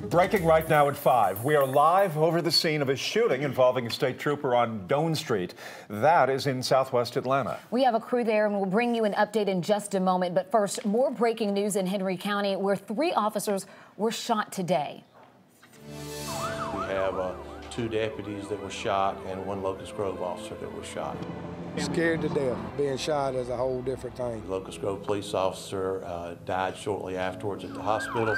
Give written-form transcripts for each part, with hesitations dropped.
Breaking right now at 5. We are live over the scene of a shooting involving a state trooper on Doane Street. That is in southwest Atlanta. We have a crew there and we'll bring you an update in just a moment. But first, more breaking news in Henry County where 3 officers were shot today. We have 2 deputies that were shot and 1 Locust Grove officer that was shot. Scared to death. Being shot is a whole different thing. Locust Grove police officer died shortly afterwards at the hospital.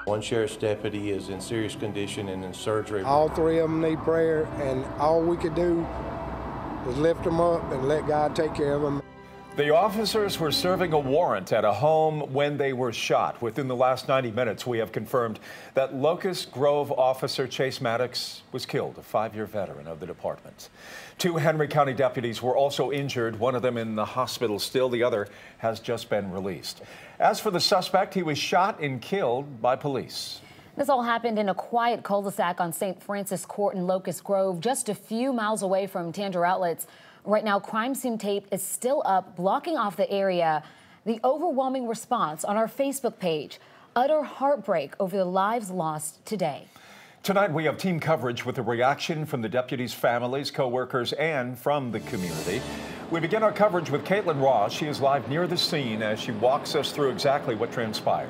1 sheriff's deputy is in serious condition and in surgery. All 3 of them need prayer, and all we could do was lift them up and let God take care of them. The officers were serving a warrant at a home when they were shot. Within the last 90 minutes, we have confirmed that Locust Grove officer Chase Maddox was killed, a 5-year veteran of the department. 2 Henry County deputies were also injured, one of them in the hospital still, the other has just been released. As for the suspect, he was shot and killed by police. This all happened in a quiet cul-de-sac on St. Francis Court in Locust Grove, just a few miles away from Tanger Outlets. Right now, crime scene tape is still up, blocking off the area. The overwhelming response on our Facebook page, utter heartbreak over the lives lost today. Tonight, we have team coverage with a reaction from the deputies' families, co-workers, and from the community. We begin our coverage with Caitlin Ross. She is live near the scene as she walks us through exactly what transpired.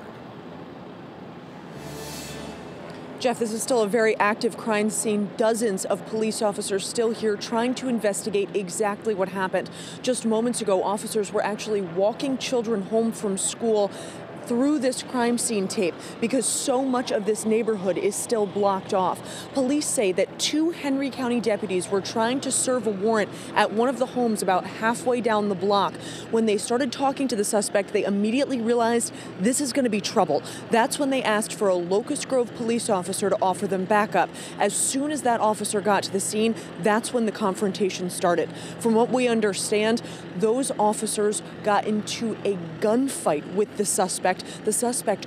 Jeff, this is still a very active crime scene. Dozens of police officers still here trying to investigate exactly what happened. Just moments ago, officers were actually walking children home from school through this crime scene tape because so much of this neighborhood is still blocked off. Police say that 2 Henry County deputies were trying to serve a warrant at one of the homes about halfway down the block. When they started talking to the suspect, they immediately realized this is going to be trouble. That's when they asked for a Locust Grove police officer to offer them backup. As soon as that officer got to the scene, that's when the confrontation started. From what we understand, those officers got into a gunfight with the suspect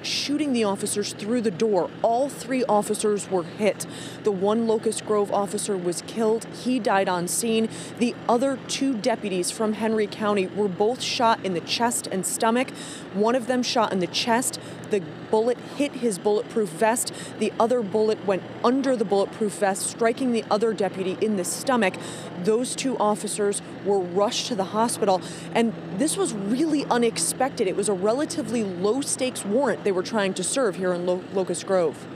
shooting the officers through the door. All 3 officers were hit. The 1 Locust Grove officer was killed. He died on scene. The other 2 deputies from Henry County were both shot in the chest and stomach. One of them shot in the chest. The bullet hit his bulletproof vest. The other bullet went under the bulletproof vest, striking the other deputy in the stomach. Those 2 officers were rushed to the hospital, and this was really unexpected. It was a relatively low-stakes warrant they were trying to serve here in Locust Grove.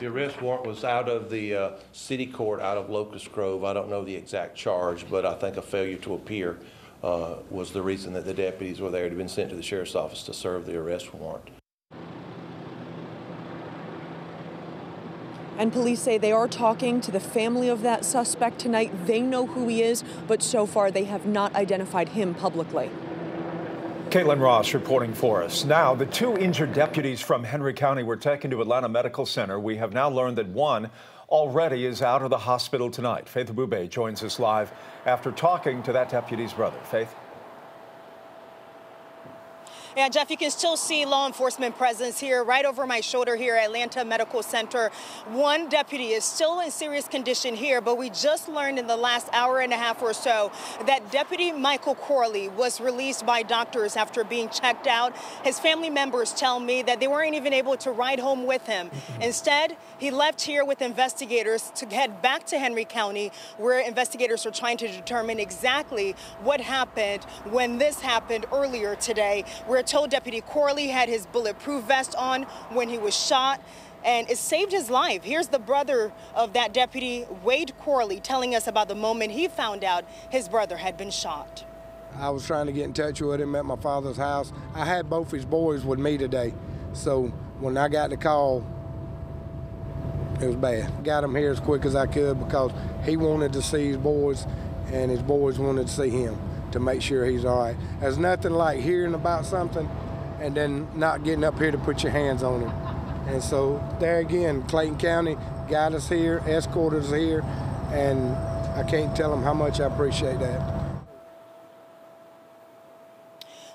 The arrest warrant was out of the city court, out of Locust Grove. I don't know the exact charge, but I think a failure to appear was the reason that the deputies were there. It had been sent to the sheriff's office to serve the arrest warrant. And police say they are talking to the family of that suspect tonight. They know who he is, but so far they have not identified him publicly. Caitlin Ross reporting for us. Now, the 2 injured deputies from Henry County were taken to Atlanta Medical Center. We have now learned that 1 already is out of the hospital tonight. Faith Abube joins us live after talking to that deputy's brother. Faith? Yeah, Jeff, you can still see law enforcement presence here right over my shoulder here at Atlanta Medical Center. 1 deputy is still in serious condition here, but we just learned in the last hour and a half or so that Deputy Michael Corley was released by doctors after being checked out. His family members tell me that they weren't even able to ride home with him. Instead, he left here with investigators to head back to Henry County, where investigators are trying to determine exactly what happened when this happened earlier today. We're told Deputy Corley had his bulletproof vest on when he was shot, and it saved his life. Here's the brother of that deputy, Wade Corley, telling us about the moment he found out his brother had been shot. I was trying to get in touch with him at my father's house. I had both his boys with me today, so when I got the call, it was bad. Got him here as quick as I could because he wanted to see his boys, and his boys wanted to see him, to make sure he's all right. There's nothing like hearing about something and then not getting up here to put your hands on him. And so there again, Clayton County got us here, escorted us here, and I can't tell them how much I appreciate that.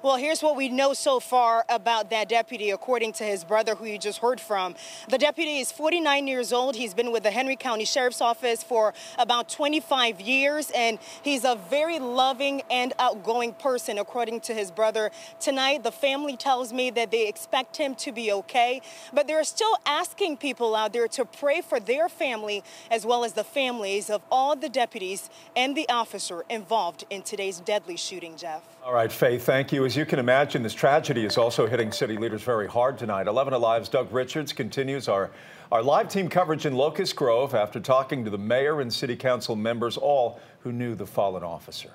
Well, here's what we know so far about that deputy, according to his brother, who you just heard from. The deputy is 49 years old. He's been with the Henry County Sheriff's Office for about 25 years, and he's a very loving and outgoing person, according to his brother. Tonight, the family tells me that they expect him to be okay, but they're still asking people out there to pray for their family, as well as the families of all the deputies and the officer involved in today's deadly shooting, Jeff. All right, Faith, thank you. As you can imagine, this tragedy is also hitting city leaders very hard tonight. 11Alive's Doug Richards continues our live team coverage in Locust Grove after talking to the mayor and city council members, all who knew the fallen officer.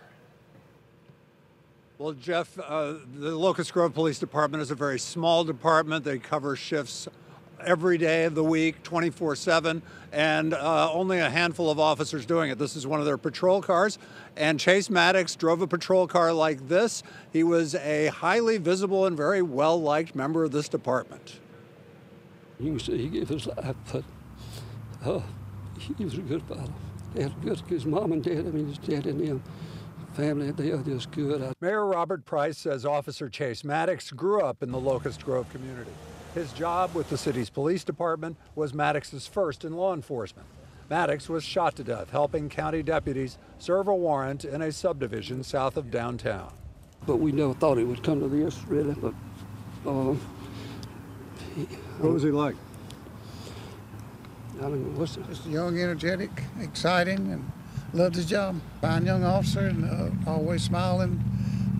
Well, Jeff, the Locust Grove Police Department is a very small department. They cover shifts every day of the week, 24/7, and only a handful of officers doing it. This is one of their patrol cars, and Chase Maddox drove a patrol car like this. He was a highly visible and very well-liked member of this department. You see, he gave his life, but he was a good father. He had good, his mom and dad, I mean, his dad and them, family, they are just good. Mayor Robert Price says Officer Chase Maddox grew up in the Locust Grove community. His job with the city's police department was Maddox's first in law enforcement. Maddox was shot to death helping county deputies serve a warrant in a subdivision south of downtown. But we never thought it would come to this, really. But what was he like? I don't know, what's it? Just young, energetic, exciting, and loved his job. Fine young officer, and always smiling,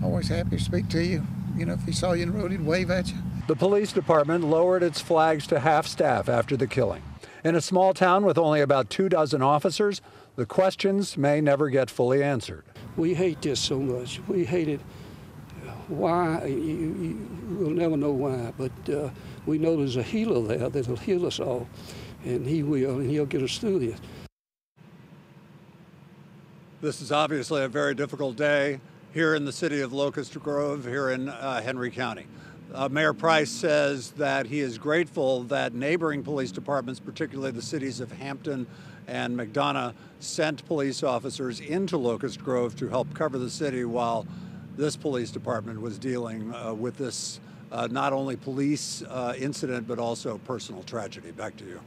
always happy to speak to you. You know, if he saw you in the road, he'd wave at you. The police department lowered its flags to half staff after the killing. In a small town with only about 24 officers, the questions may never get fully answered. We hate this so much. We hate it. Why? We'll never know why, but we know there's a healer there that'll heal us all, and he will, and he'll get us through this. This is obviously a very difficult day here in the city of Locust Grove, here in Henry County. Mayor Price says that he is grateful that neighboring police departments, particularly the cities of Hampton and McDonough, sent police officers into Locust Grove to help cover the city while this police department was dealing with this not only police incident, but also personal tragedy. Back to you.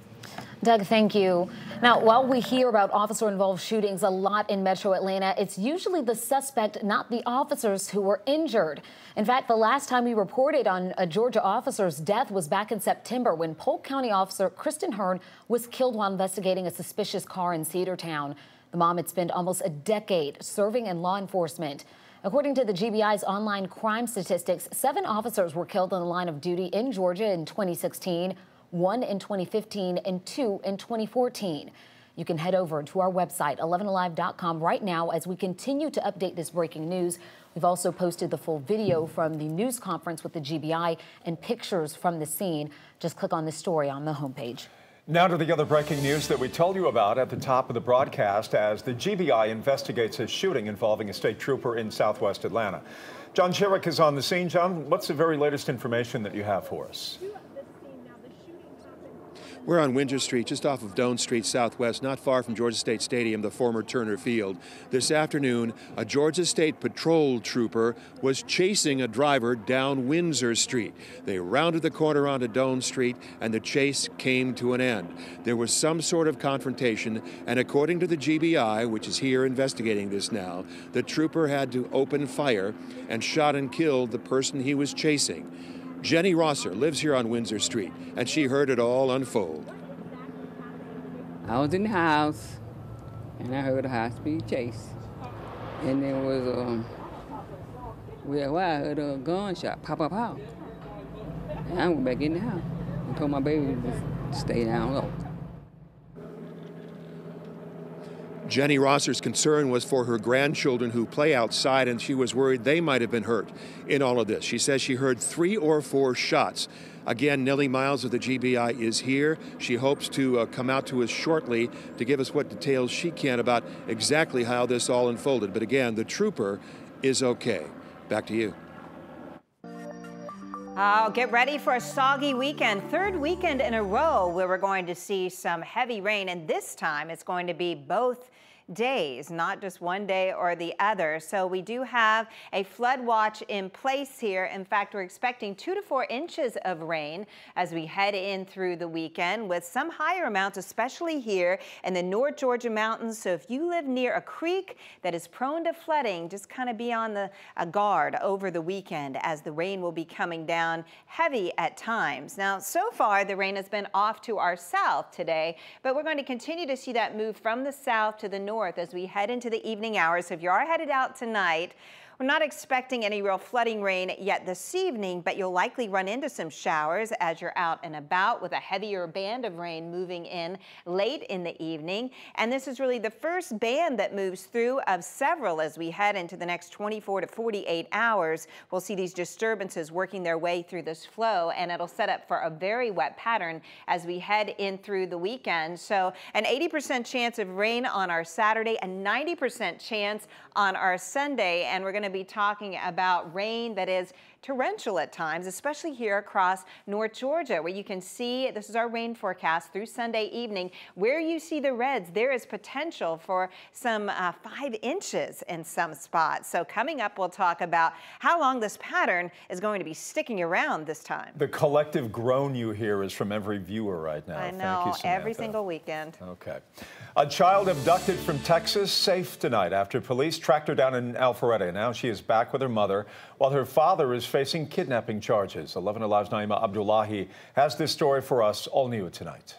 Doug, thank you. Now, while we hear about officer-involved shootings a lot in Metro Atlanta, it's usually the suspect, not the officers, who were injured. In fact, the last time we reported on a Georgia officer's death was back in September when Polk County officer Kristen Hearn was killed while investigating a suspicious car in Cedartown. The mom had spent almost a decade serving in law enforcement. According to the GBI's online crime statistics, 7 officers were killed in the line of duty in Georgia in 2016. 1 in 2015 and 2 in 2014. You can head over to our website, 11alive.com, right now as we continue to update this breaking news. We've also posted the full video from the news conference with the GBI and pictures from the scene. Just click on this story on the homepage. Now to the other breaking news that we told you about at the top of the broadcast as the GBI investigates a shooting involving a state trooper in southwest Atlanta. John Chirick is on the scene. John, what's the very latest information that you have for us? We're on Windsor Street, just off of Doane Street Southwest, not far from Georgia State Stadium, the former Turner Field. This afternoon, a Georgia State patrol trooper was chasing a driver down Windsor Street. They rounded the corner onto Doane Street, and the chase came to an end. There was some sort of confrontation, and according to the GBI, which is here investigating this now, the trooper had to open fire and shot and killed the person he was chasing. Jenny Rosser lives here on Windsor Street, and she heard it all unfold. I was in the house, and I heard a high-speed chase. And there was I heard a gunshot, pop, pop, pop. And I went back in the house and told my baby to stay down low. Jenny Rosser's concern was for her grandchildren who play outside, and she was worried they might have been hurt in all of this. She says she heard 3 or 4 shots. Again, Nellie Miles of the GBI is here. She hopes to come out to us shortly to give us what details she can about exactly how this all unfolded. But again, the trooper is okay. Back to you. Get ready for a soggy weekend, 3rd weekend in a row where we're going to see some heavy rain, and this time it's going to be both days, not just one day or the other. So we do have a flood watch in place here. In fact, we're expecting 2 to 4 inches of rain as we head in through the weekend, with some higher amounts, especially here in the North Georgia mountains. So if you live near a creek that is prone to flooding, just kind of be on the guard over the weekend, as the rain will be coming down heavy at times. Now, so far, the rain has been off to our south today, but we're going to continue to see that move from the south to the north as we head into the evening hours. So if you are headed out tonight, we're not expecting any real flooding rain yet this evening, but you'll likely run into some showers as you're out and about, with a heavier band of rain moving in late in the evening. And this is really the first band that moves through of several as we head into the next 24 to 48 hours. We'll see these disturbances working their way through this flow, and it'll set up for a very wet pattern as we head in through the weekend. So an 80% chance of rain on our Saturday, a 90% chance on our Sunday, and we're going to be talking about rain that is torrential at times, especially here across North Georgia, where you can see, this is our rain forecast through Sunday evening. Where you see the reds, there is potential for some 5 inches in some spots. So coming up, we'll talk about how long this pattern is going to be sticking around this time. The collective groan you hear is from every viewer right now. I know, Thank you, Samantha. every single weekend. Okay. A child abducted from Texas, safe tonight after police tracked her down in Alpharetta. Now she is back with her mother, while her father is facing kidnapping charges. 11Alive's Naima Abdullahi has this story for us, all new tonight.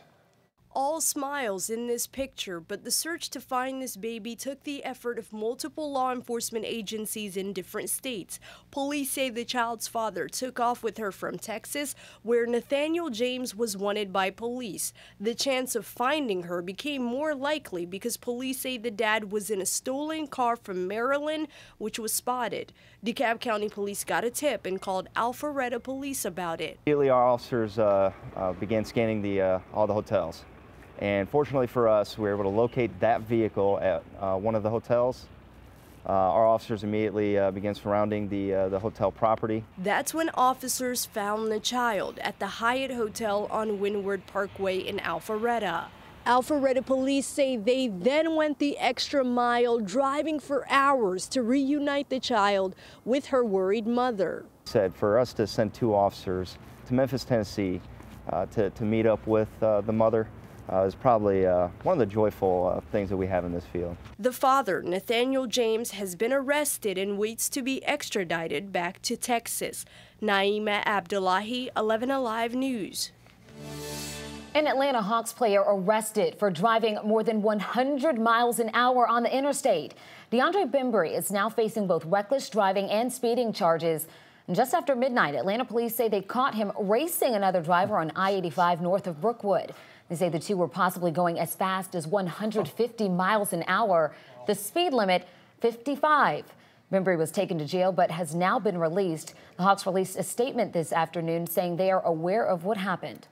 All smiles in this picture, but the search to find this baby took the effort of multiple law enforcement agencies in different states. Police say the child's father took off with her from Texas, where Nathaniel James was wanted by police. The chance of finding her became more likely because police say the dad was in a stolen car from Maryland, which was spotted. DeKalb County Police got a tip and called Alpharetta Police about it. Immediately, our officers began scanning all the hotels. And fortunately for us, we were able to locate that vehicle at one of the hotels. Our officers immediately began surrounding the hotel property. That's when officers found the child at the Hyatt Hotel on Windward Parkway in Alpharetta. Alpharetta police say they then went the extra mile, driving for hours to reunite the child with her worried mother. Said for us to send 2 officers to Memphis, Tennessee to meet up with the mother is probably one of the joyful things that we have in this field. The father, Nathaniel James, has been arrested and waits to be extradited back to Texas. Naima Abdullahi, 11Alive News. An Atlanta Hawks player arrested for driving more than 100 miles an hour on the interstate. DeAndre Bembry is now facing both reckless driving and speeding charges. And just after midnight, Atlanta police say they caught him racing another driver on I-85 north of Brookwood. They say the two were possibly going as fast as 150 miles an hour. The speed limit, 55. Bembry was taken to jail but has now been released. The Hawks released a statement this afternoon saying they are aware of what happened.